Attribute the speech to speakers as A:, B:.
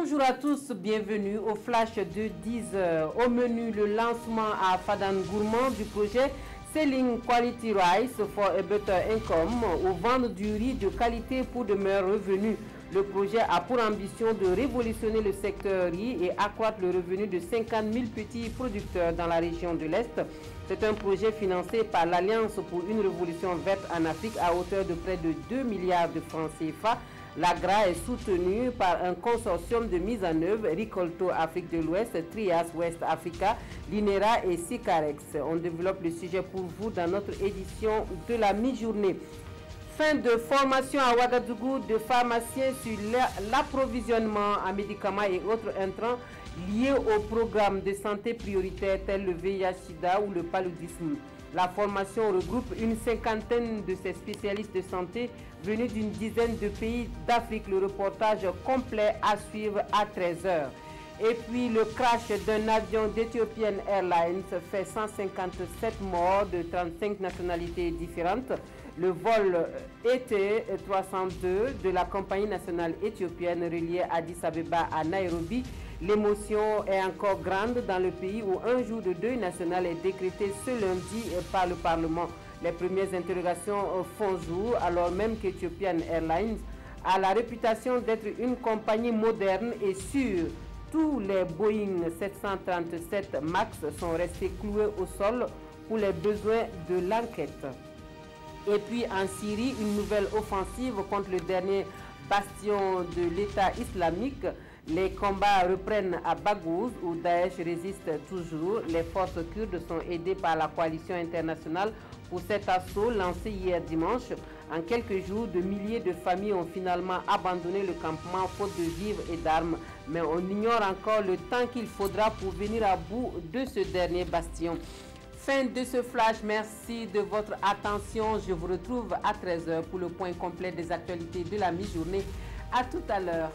A: Bonjour à tous, bienvenue au flash de 10h. Au menu, le lancement à Fadan Gourmand du projet Selling Quality Rice for a Better Income ou vendre du riz de qualité pour de meilleurs revenus. Le projet a pour ambition de révolutionner le secteur riz et accroître le revenu de 50 000 petits producteurs dans la région de l'Est. C'est un projet financé par l'Alliance pour une révolution verte en Afrique à hauteur de près de 2 milliards de francs CFA. L'AGRA est soutenue par un consortium de mise en œuvre, Ricolto Afrique de l'Ouest, Trias West Africa, l'INERA et Sicarex. On développe le sujet pour vous dans notre édition de la mi-journée. Fin de formation à Ouagadougou de pharmaciens sur l'approvisionnement en médicaments et autres intrants liés au programme de santé prioritaire tel le VIH-Sida ou le paludisme. La formation regroupe une cinquantaine de ces spécialistes de santé venus d'une dizaine de pays d'Afrique. Le reportage complet à suivre à 13h. Et puis le crash d'un avion d'Ethiopian Airlines fait 157 morts de 35 nationalités différentes. Le vol était 302 de la compagnie nationale éthiopienne reliée Addis Abeba à Nairobi. L'émotion est encore grande dans le pays où un jour de deuil national est décrété ce lundi par le Parlement. Les premières interrogations font jour alors même qu'Ethiopian Airlines a la réputation d'être une compagnie moderne et sûre. Tous les Boeing 737 MAX sont restés cloués au sol pour les besoins de l'enquête. Et puis en Syrie, une nouvelle offensive contre le dernier bastion de l'État islamique. Les combats reprennent à Baghouz où Daesh résiste toujours. Les forces kurdes sont aidées par la coalition internationale pour cet assaut lancé hier dimanche. En quelques jours, de milliers de familles ont finalement abandonné le campement faute de vivres et d'armes. Mais on ignore encore le temps qu'il faudra pour venir à bout de ce dernier bastion. Fin de ce flash, merci de votre attention. Je vous retrouve à 13h pour le point complet des actualités de la mi-journée. À tout à l'heure.